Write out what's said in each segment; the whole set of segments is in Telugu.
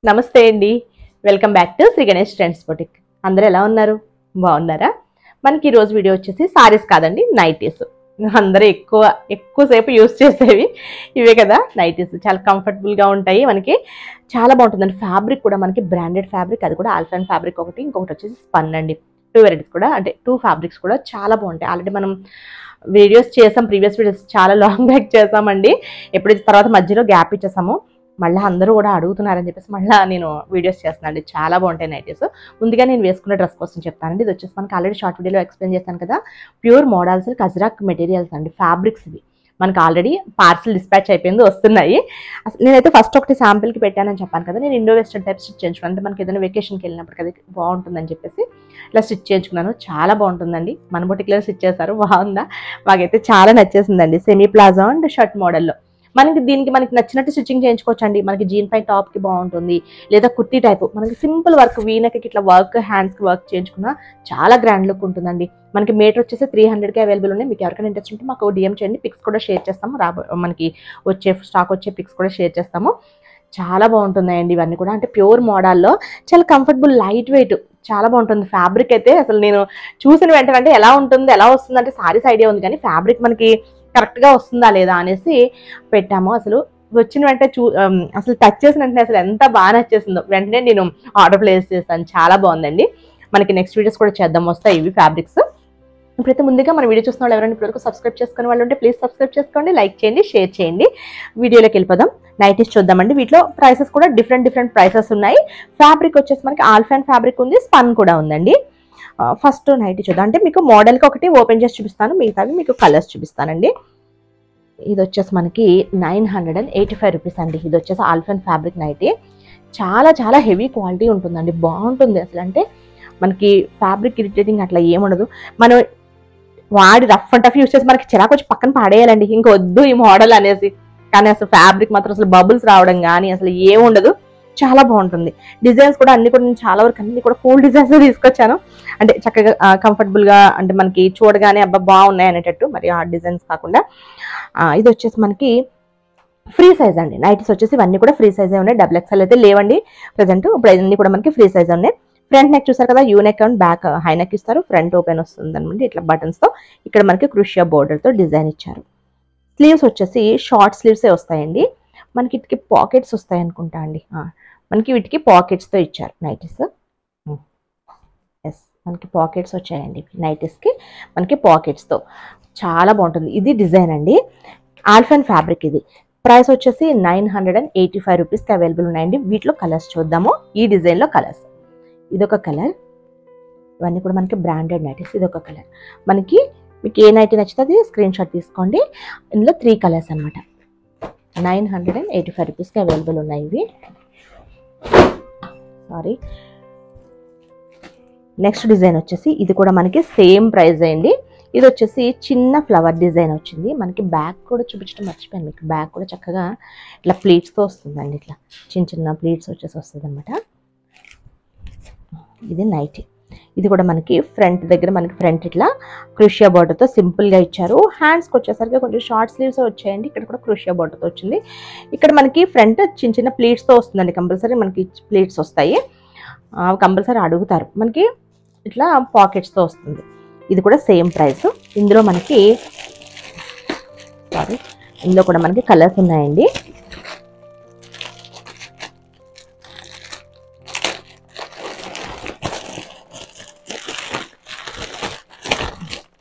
నమస్తే అండి, welcome back to Sri Ganesh trends boutique. అందరూ ఎలా ఉన్నారు? బాగున్నారా? మనకి ఈ రోజు వీడియో వచ్చేసి సారీస్ కాదండి, నైటీస్. అందరూ ఎక్కువసేపు యూస్ చేసేవి ఇవే కదా నైటీస్. చాలా కంఫర్టబుల్గా ఉంటాయి, మనకి చాలా బాగుంటుందండి. ఫ్యాబ్రిక్ కూడా మనకి బ్రాండెడ్ ఫ్యాబ్రిక్, అది కూడా ఆల్ఫాన్ ఫ్యాబ్రిక్ ఒకటి, ఇంకొకటి వచ్చేసి స్పన్ అండి. 2 వెరైటీస్ కూడా, అంటే 2 ఫ్యాబ్రిక్స్ కూడా చాలా బాగుంటాయి. ఆల్రెడీ మనం వీడియోస్ చేసాం, ప్రీవియస్ వీడియోస్ చాలా లాంగ్ బ్యాక్ చేసామండి. ఎప్పుడైతే తర్వాత మధ్యలో గ్యాప్ ఇచ్చేసాము, మళ్ళీ అందరూ కూడా అడుగుతున్నారని చెప్పేసి మళ్ళీ నేను వీడియోస్ చేస్తున్నాను. చాలా బాగుంటాయి నైటీస్. ముందుగా నేను వేసుకున్న డ్రెస్ కోసం చెప్తానండి. ఇది వచ్చేసి మనకి ఆల్రెడీ షార్ట్ వీడియోలో ఎక్స్ప్లెయిన్ చేశాను కదా, pure model silk ajrakh materials అండి, ఫ్యాబ్రిక్స్ ఇవి. మనకి ఆల్రెడీ పార్సల్ డిస్పాచ్ అయిపోయింది, వస్తున్నాయి. నేనైతే ఫస్ట్ ఒకటి శాంపిల్కి పెట్టానని చెప్పాను కదా, నేను ఇండో వెస్టర్న్ టైప్ స్టిచ్ చేయించుకున్నాను. అంటే మనకి ఏదైనా వెకేషన్కి వెళ్ళినప్పుడు కదా బాగుంటుందని చెప్పేసి ఇలా స్టిచ్ చేయించుకున్నాను. చాలా బాగుంటుందండి. మన బొటిక్లో స్టిచ్ చేశారు, బాగుందా? మాకైతే చాలా నచ్చేసిందండి. సెమీ ప్లాజో అండ్ షర్ట్ మోడల్లో మనకి మనకి నచ్చినట్టు స్టిచ్చింగ్ చేయించుకోవచ్చు అండి. మనకి జీన్ పై టాప్ కి బాగుంటుంది, లేదా కుర్తీ టైప్ మనకి సింపుల్ వర్క్ వీనకి ఇట్లా వర్క్ హ్యాండ్స్ కి వర్క్ చేయించుకున్నా చాలా గ్రాండ్ లుక్ ఉంటుందండి. మనకి మీటర్ వచ్చేసి 300కి అవైలబుల్ ఉన్నాయి. మీకు ఎవరికైనా ఇంట్రెస్ట్ ఉంటే మాకు డిఎం చేయండి, పిక్స్ కూడా షేర్ చేస్తాము. మనకి స్టాక్ వచ్చే పిక్స్ కూడా షేర్ చేస్తాము. చాలా బాగుంటున్నాయండి ఇవన్నీ కూడా. అంటే ప్యూర్ మోడల్లో చాలా కంఫర్టబుల్, లైట్ వెయిట్, చాలా బాగుంటుంది. ఫ్యాబ్రిక్ అయితే అసలు నేను చూసిన వెంటనే ఎలా ఉంటుంది, ఎలా వస్తుంది అంటే సారీస్ ఐడియా ఉంది, కానీ ఫ్యాబ్రిక్ మనకి కరెక్ట్గా వస్తుందా లేదా అనేసి పెట్టాము. అసలు వచ్చిన వెంటనే అసలు టచ్ చేసిన వెంటనే అసలు ఎంత బాగా నచ్చేసిందో, వెంటనే నేను ఆర్డర్ ప్లేస్ చేస్తాను. చాలా బాగుందండి. మనకి నెక్స్ట్ వీడియోస్ కూడా చేద్దాం, వస్తాయి ఇవి ఫ్యాబ్రిక్స్. ఇప్పుడైతే ముందుగా మన వీడియో చూస్తున్న వాళ్ళు ఎవరైనా ఇప్పటివరకు సబ్స్క్రైబ్ చేసుకునే వాళ్ళు ఉంటే ప్లీజ్ సబ్స్క్రైబ్ చేసుకోండి, లైక్ చేయండి, షేర్ చేయండి. వీడియోలోకి వెళ్ళిపోదాం. నైటీస్ చూద్దామండి. వీటిలో ప్రైసెస్ కూడా డిఫరెంట్ ప్రైసెస్ ఉన్నాయి. ఫ్యాబ్రిక్ వచ్చేసి మనకి ఆల్ఫాన్ ఫ్యాబ్రిక్ ఉంది, స్పన్ కూడా ఉందండి. ఫస్ట్ నైటీ చూద్దాం. అంటే మీకు మోడల్కి ఒకటి ఓపెన్ చేసి చూపిస్తాను, మిగతావి మీకు కలర్స్ చూపిస్తానండి. ఇది వచ్చేసి మనకి 985 రూపీస్ అండి. ఇది వచ్చేసి ఆల్ఫాన్ ఫ్యాబ్రిక్ నైటీ. చాలా హెవీ క్వాలిటీ ఉంటుందండి, బాగుంటుంది అసలు. అంటే మనకి ఫ్యాబ్రిక్ ఇరిటేటింగ్ అట్లా ఏముండదు. మనం వాడి రఫ్ అండ్ టఫ్ యూస్ చేసి మనకి చిరాకు వచ్చి పక్కన పాడేయాలండి, ఇంకొద్దు ఈ మోడల్ అనేసి. కానీ అసలు ఫ్యాబ్రిక్ మాత్రం అసలు బబుల్స్ రావడం కానీ అసలు ఏముండదు, చాలా బాగుంటుంది. డిజైన్స్ కూడా అన్ని కూడా నేను చాలా వరకు అన్ని కూడా కూల్ డిజైన్స్ తీసుకొచ్చాను. అంటే చక్కగా కంఫర్టబుల్గా, అంటే మనకి చూడగానే అబ్బా బాగున్నాయి అనేటట్టు, మరి ఆ డిజైన్స్ కాకుండా. ఇది వచ్చేసి మనకి ఫ్రీ సైజ్ అండి. నైటీస్ వచ్చేసి ఇవన్నీ కూడా ఫ్రీ సైజే ఉన్నాయి. XXL అయితే లేవండి ప్రజెంట్. ఇప్పుడు అన్ని కూడా మనకి ఫ్రీ సైజ్ ఉన్నాయి. ఫ్రంట్ నెక్ చూసారు కదా, U neck and back high neck ఇస్తారు. ఫ్రంట్ ఓపెన్ వస్తుంది అనమాట ఇట్లా బటన్స్తో. ఇక్కడ మనకి క్రూషియా బోర్డర్తో డిజైన్ ఇచ్చారు. స్లీవ్స్ వచ్చేసి షార్ట్ స్లీవ్సే వస్తాయండి. మనకి వీటికి పాకెట్స్ వస్తాయి అనుకుంటా అండి. మనకి వీటికి పాకెట్స్తో ఇచ్చారు నైటీస్. ఎస్, మనకి పాకెట్స్ వచ్చాయండి నైటీస్కి, మనకి పాకెట్స్తో. చాలా బాగుంటుంది. ఇది డిజైన్ అండి, ఆల్ఫాన్ ఫ్యాబ్రిక్. ఇది ప్రైస్ వచ్చేసి 985 రూపీస్కి అవైలబుల్ ఉన్నాయండి. వీటిలో కలర్స్ చూద్దాము. ఈ డిజైన్లో కలర్స్, ఇదొక కలర్. ఇవన్నీ కూడా మనకి బ్రాండెడ్ నైటీస్. ఇదొక కలర్. మీకు ఏ నైటీ నచ్చితే అది స్క్రీన్ షాట్ తీసుకోండి. ఇందులో 3 కలర్స్ అనమాట. 985 రూపీస్కి అవైలబుల్ ఉన్నాయి ఇవి. సారీ. నెక్స్ట్ డిజైన్ వచ్చేసి ఇది కూడా మనకి సేమ్ ప్రైస్ అయింది. ఇది వచ్చేసి చిన్న ఫ్లవర్ డిజైన్ వచ్చింది. మనకి బ్యాక్ కూడా చూపించడం మర్చిపోయాను. మీకు బ్యాక్ కూడా చక్కగా ఇట్లా ప్లీట్స్తో వస్తుందండి. ఇట్లా చిన్న ప్లీట్స్ వచ్చేసి వస్తుంది అనమాట. ఇది నైటీ. ఇది కూడా మనకి ఫ్రంట్ దగ్గర మనకి ఫ్రంట్ ఇట్లా క్రూషియా బోర్డర్తో సింపుల్గా ఇచ్చారు. హ్యాండ్స్కి వచ్చేసరికి కొంచెం షార్ట్ స్లీవ్స్ వచ్చాయండి. ఇక్కడ కూడా క్రూషియా బోర్డర్తో వచ్చింది. ఇక్కడ మనకి ఫ్రంట్ చిన్న ప్లీట్స్తో వస్తుందండి. కంపల్సరీ మనకి ప్లీట్స్ వస్తాయి, కంపల్సరీ అడుగుతారు. మనకి ఇట్లా పాకెట్స్తో వస్తుంది. ఇది కూడా సేమ్ ప్రైస్. ఇందులో కూడా మనకి కలర్స్ ఉన్నాయండి.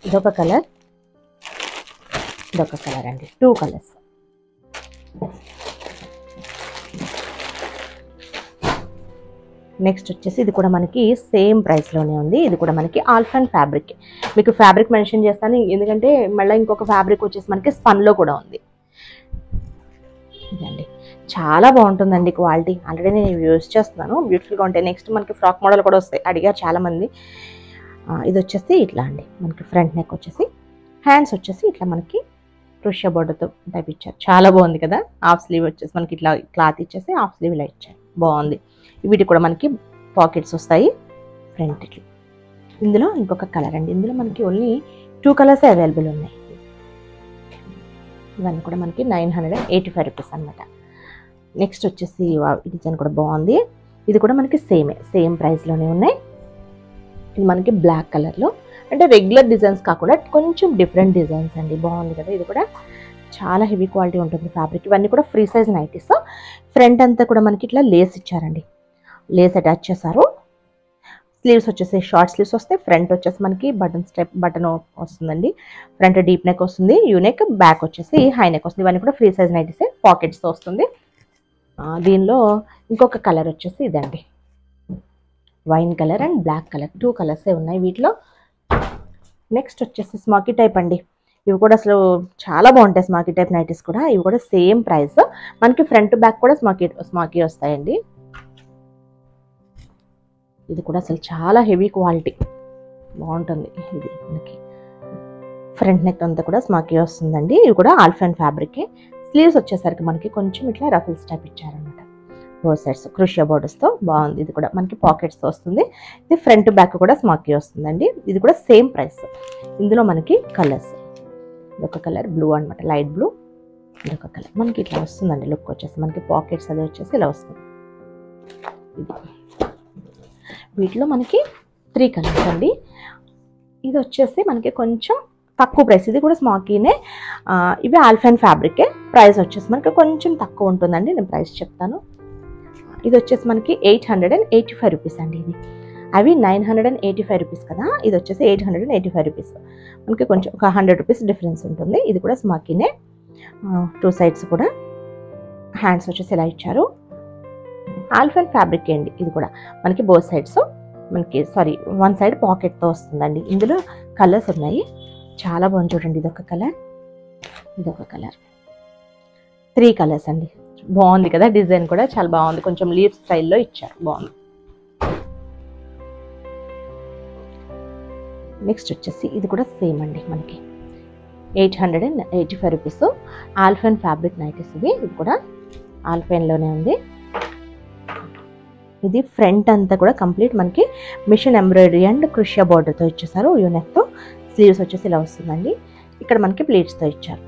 ఇదొక కలర్, ఇదొక కలర్ అండి. 2 కలర్స్. నెక్స్ట్ వచ్చేసి ఇది కూడా మనకి సేమ్ ప్రైస్లోనే ఉంది. ఇది కూడా మనకి ఆల్ఫాన్ ఫ్యాబ్రిక్. మీకు ఫ్యాబ్రిక్ మెన్షన్ చేస్తాను, ఎందుకంటే మళ్ళీ ఇంకొక ఫ్యాబ్రిక్ వచ్చేసి మనకి స్పన్లో కూడా ఉంది. ఇదండి, చాలా బాగుంటుందండి క్వాలిటీ. ఆల్రెడీ నేను యూజ్ చేస్తున్నాను, బ్యూటిఫుల్గా ఉంటాయి. నెక్స్ట్ మనకి ఫ్రాక్ మోడల్ కూడా వస్తాయి, అడిగారు చాలామంది. ఇది వచ్చేసి ఇట్లా అండి. మనకి ఫ్రంట్ నెక్ వచ్చేసి, హ్యాండ్స్ వచ్చేసి ఇట్లా మనకి క్రూషియా బోర్డర్తో టైప్ ఇచ్చారు. చాలా బాగుంది కదా. హాఫ్ స్లీవ్ వచ్చేసి మనకి ఇట్లా క్లాత్ ఇచ్చేసి హాఫ్ స్లీవ్ ఇలా ఇచ్చారు, బాగుంది. వీటికి కూడా మనకి పాకెట్స్ వస్తాయి ఫ్రంట్ ఇట్లా. ఇందులో ఇంకొక కలర్ అండి. ఇందులో మనకి ఓన్లీ 2 కలర్స్ అవైలబుల్ ఉన్నాయి. ఇవన్నీ కూడా మనకి 985 రూపీస్ అనమాట. నెక్స్ట్ వచ్చేసి ఈ డిజైన్ కూడా బాగుంది. ఇది కూడా మనకి సేమ్ ప్రైస్లోనే ఉన్నాయి. ఇది మనకి బ్లాక్ కలర్లో, అంటే రెగ్యులర్ డిజైన్స్ కాకుండా కొంచెం డిఫరెంట్ డిజైన్స్ అండి. బాగుంది కదా. ఇది కూడా చాలా హెవీ క్వాలిటీ ఉంటుంది ఫ్యాబ్రిక్. ఇవన్నీ కూడా ఫ్రీ సైజ్ నైటీస్. ఫ్రంట్ అంతా కూడా మనకి ఇట్లా లేస్ ఇచ్చారండి, లేస్ అటాచ్ చేశారు. స్లీవ్స్ వచ్చేసి షార్ట్ స్లీవ్స్ వస్తాయి. ఫ్రంట్ వచ్చేసి మనకి బటన్ వస్తుందండి. ఫ్రంట్ డీప్ నెక్ వస్తుంది, యూ నెక్, బ్యాక్ వచ్చేసి హై నెక్ వస్తుంది. ఇవన్నీ కూడా ఫ్రీ సైజ్ నైటీసే, పాకెట్స్తో వస్తుంది. దీనిలో ఇంకొక కలర్ వచ్చేసి ఇదండి, wine colour and black colour, 2 కలర్సే ఉన్నాయి వీటిలో. నెక్స్ట్ వచ్చేసి స్మాకీ టైప్ అండి. ఇవి కూడా అసలు చాలా బాగుంటాయి స్మాకీ టైప్ నైటీస్ కూడా. ఇవి కూడా సేమ్ ప్రైస్. మనకి ఫ్రంట్ బ్యాక్ కూడా స్మాకీ వస్తాయండి. ఇది కూడా అసలు చాలా హెవీ క్వాలిటీ బాగుంటుంది. ఇది మనకి ఫ్రంట్ నెక్ అంతా కూడా స్మాకీ వస్తుందండి. ఇవి కూడా ఆల్ఫైన్ ఫ్యాబ్రికే. స్లీవ్స్ వచ్చేసరికి మనకి కొంచెం ఇట్లా రఫల్స్ టైప్ ఇచ్చారనమాట, బోత్ సైడ్స్ క్రూషియా బోర్డర్స్తో. బాగుంది. ఇది కూడా మనకి పాకెట్స్తో వస్తుంది. ఇది ఫ్రంట్ బ్యాక్ కూడా స్మాకీ వస్తుందండి. ఇది కూడా సేమ్ ప్రైస్. ఇందులో మనకి కలర్స్, ఇదొక కలర్ బ్లూ అనమాట, లైట్ బ్లూ. ఇదొక కలర్ మనకి ఇట్లా వస్తుందండి. లుక్ వచ్చేసి మనకి పాకెట్స్ అది వచ్చేసి ఇలా వస్తుంది. వీటిలో మనకి 3 కలర్స్ అండి. ఇది వచ్చేసి మనకి కొంచెం తక్కువ ప్రైస్. ఇది కూడా స్మాకీనే. ఇవి ఆల్ఫైన్ ఫ్యాబ్రికే. ప్రైస్ వచ్చేసి మనకి కొంచెం తక్కువ ఉంటుందండి. నేను ప్రైస్ చెప్తాను. ఇది వచ్చేసి మనకి 885 రూపీస్ అండి. ఇది అవి 985 రూపీస్ కదా, ఇది వచ్చేసి 885 రూపీస్. మనకి కొంచెం ఒక 100 రూపీస్ డిఫరెన్స్ ఉంటుంది. ఇది కూడా స్మాకీనే. 2 సైడ్స్ కూడా హ్యాండ్స్ వచ్చేసి ఇలా ఇచ్చారు. ఆల్ఫైన్ ఫ్యాబ్రిక్ అండి. ఇది కూడా మనకి బోత్ సైడ్స్ మనకి 1 సైడ్ పాకెట్తో వస్తుందండి. ఇందులో కలర్స్ ఉన్నాయి, చాలా బాగుంది చూడండి. ఇదొక కలర్, ఇదొక కలర్, 3 కలర్స్ అండి. బాగుంది కదా. డిజైన్ కూడా చాలా బాగుంది, కొంచెం లీవ్ స్టైల్లో ఇచ్చారు, బాగుంది. నెక్స్ట్ వచ్చేసి ఇది కూడా సేమ్ అండి, మనకి 885 రూపీస్. ఆల్ఫైన్ ఫ్యాబ్రిక్ నైటీస్ ఇవి. ఇది కూడా ఆల్ఫైన్లోనే ఉంది. ఇది ఫ్రంట్ అంతా కూడా కంప్లీట్ మనకి మిషన్ ఎంబ్రాయిడరీ అండ్ క్రూషియా బార్డర్తో ఇచ్చేసారు. యూనెక్తో స్లీవ్స్ వచ్చేసి ఇలా వస్తుందండి. ఇక్కడ మనకి ప్లీట్స్తో ఇచ్చారు.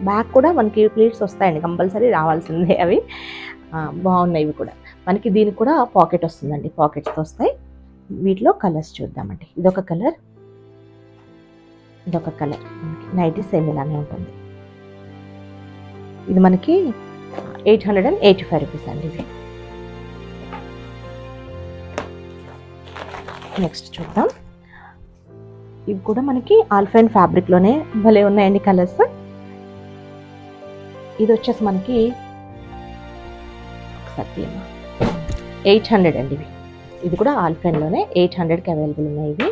బ్యాక్ కూడా మనకి ప్లీట్స్ వస్తాయండి, కంపల్సరీ రావాల్సిందే అవి. బాగున్నాయి ఇవి కూడా. మనకి దీనికి కూడా పాకెట్ వస్తుందండి, పాకెట్స్తో వస్తాయి. వీటిలో కలర్స్ చూద్దామండి. ఇదొక కలర్, ఇదొక కలర్. నైటీ సేమ్ ఇలానే ఉంటుంది. ఇది మనకి 885 రూపీస్ అండి ఇది. నెక్స్ట్ చూద్దాం. ఇవి కూడా మనకి ఆల్ఫైన్ ఫ్యాబ్రిక్లోనే భలే ఉన్నాయండి కలర్స్. ఇది వచ్చేసి మనకి 800 అండి ఇవి. ఇది కూడా ఆల్ఫైన్లోనే 800కి అవైలబుల్ ఉన్నాయి ఇవి.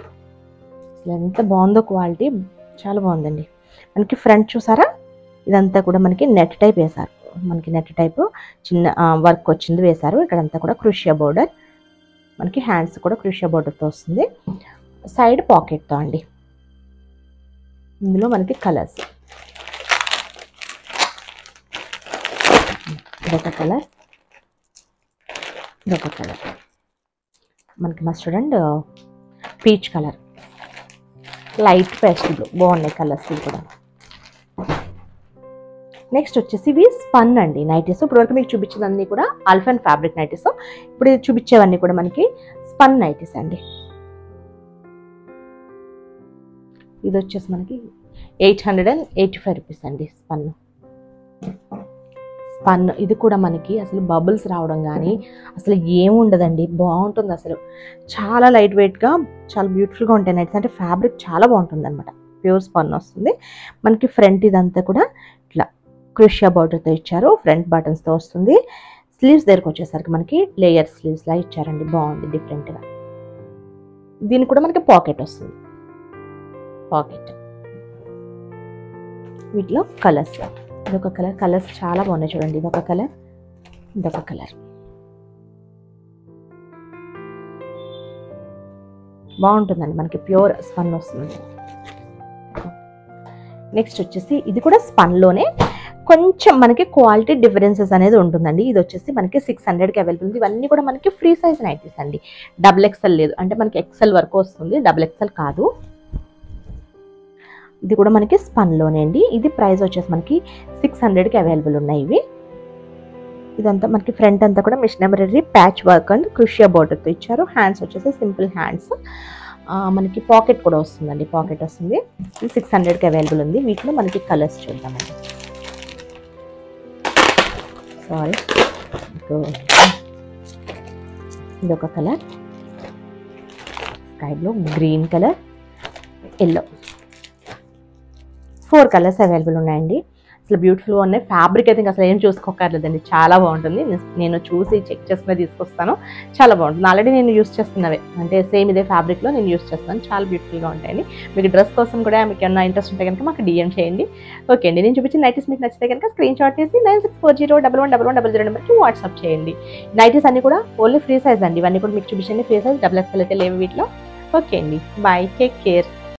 అసలు ఎంత బాగుందో క్వాలిటీ, చాలా బాగుందండి. మనకి ఫ్రంట్ చూసారా, ఇదంతా కూడా మనకి నెట్ టైప్ వేశారు. మనకి నెట్ టైప్ చిన్న వర్క్ వచ్చింది వేశారు. ఇక్కడంతా కూడా క్రూషియా బోర్డర్. మనకి హ్యాండ్స్ కూడా క్రూషియా బోర్డర్తో వస్తుంది. సైడ్ పాకెట్తో అండి. ఇందులో మనకి కలర్స్, ఇదొక కలర్, ఇదొక కలర్. మనకి mustard and peach colour, light pastel blue. బాగున్నాయి కలర్స్ ఇవి కూడా. నెక్స్ట్ వచ్చేసి ఇవి స్పన్ అండి నైటీస్. ఇప్పటివరకు మీకు చూపించేదన్నీ కూడా ఆల్ఫైన్ ఫ్యాబ్రిక్ నైటీస్. ఇప్పుడు చూపించేవన్నీ కూడా మనకి స్పన్ నైటీస్ అండి. ఇది వచ్చేసి మనకి 885 రూపీస్ అండి స్పన్. ఇది కూడా మనకి అసలు బబుల్స్ రావడం కానీ అసలు ఏముండదండి, బాగుంటుంది. అసలు చాలా లైట్ వెయిట్గా చాలా బ్యూటిఫుల్గా ఉంటాయి నైట్స్. అంటే ఫ్యాబ్రిక్ చాలా బాగుంటుంది అనమాట. ప్యూర్ స్పన్ వస్తుంది. మనకి ఫ్రంట్ ఇదంతా కూడా ఇట్లా క్రూషియా బార్డర్తో ఇచ్చారు. ఫ్రంట్ బటన్స్తో వస్తుంది. స్లీవ్స్ దగ్గరకు వచ్చేసరికి మనకి లేయర్ స్లీవ్స్లా ఇచ్చారండి. బాగుంది డిఫరెంట్గా. దీనికి కూడా మనకి పాకెట్ వస్తుంది, పాకెట్. వీటిలో కలర్స్, ఇదొక కలర్. కలర్స్ చాలా బాగున్నాయి చూడండి. ఇదొక కలర్, ఇదొక కలర్. బాగుంటుందండి, మనకి ప్యూర్ స్పన్ వస్తుంది. నెక్స్ట్ వచ్చేసి ఇది కూడా స్పన్లోనే కొంచెం మనకి క్వాలిటీ డిఫరెన్సెస్ అనేది ఉంటుందండి. ఇది వచ్చేసి మనకి 600కి అవైలబుల్ ఉంది. ఇవన్నీ కూడా మనకి ఫ్రీ సైజ్ నైటీస్ అండి. XXL లేదు, అంటే మనకి XL వరకు వస్తుంది, XXL కాదు. ఇది కూడా మనకి స్పన్లోనే అండి. ఇది ప్రైస్ వచ్చేసి మనకి 600కి అవైలబుల్ ఉన్నాయి ఇవి. ఇదంతా మనకి ఫ్రంట్ అంతా కూడా machine embroidery patch work and క్రూషియా బోర్డర్తో ఇచ్చారు. హ్యాండ్స్ వచ్చేసి సింపుల్ హ్యాండ్స్. మనకి పాకెట్ కూడా వస్తుందండి, పాకెట్ వస్తుంది. ఇది 600కి అవైలబుల్ ఉంది. వీటిలో మనకి కలర్స్ చూద్దామండి. సారీ, ఇదొక colour, sky blue, green colour, yellow, 4 colours available ఉన్నాయండి. అసలు బ్యూటిఫుల్గా ఉన్నాయి. ఫ్యాబ్రిక్ అయితే ఇంకా అసలు ఏం చూసుకోకర్లేదండి, చాలా బాగుంటుంది. నేను చూసి చెక్ చేసుకుని తీసుకొస్తాను, చాలా బాగుంటుంది. ఆల్రెడీ నేను యూస్ చేస్తున్నవే, అంటే సేమ్ ఇదే ఫ్యాబ్రిక్లో నేను యూస్ చేస్తున్నాను. చాలా బ్యూటిఫుల్గా ఉంటాయండి. మీకు డ్రెస్ కోసం కూడా మీకు ఏమైనా ఇంట్రెస్ట్ ఉంటే కనుక మాకు డిఎం చేయండి. ఓకే అండి, నేను చూపించిన నైటీస్ మీకు నచ్చితే కనుక స్క్రీన్ షాట్ తీసి 9640111100 నెంబర్కి వాట్సాప్ చేయండి. నైటీస్ అన్ని కూడా ఓన్లీ ఫ్రీ సైజ్ అండి. ఇవన్నీ కూడా మీకు చూపించండి ఫ్రీ సైజ్. XXL అయితే లేవు వీటిలో. ఓకే అండి, బాయ్, టేక్ కేర్.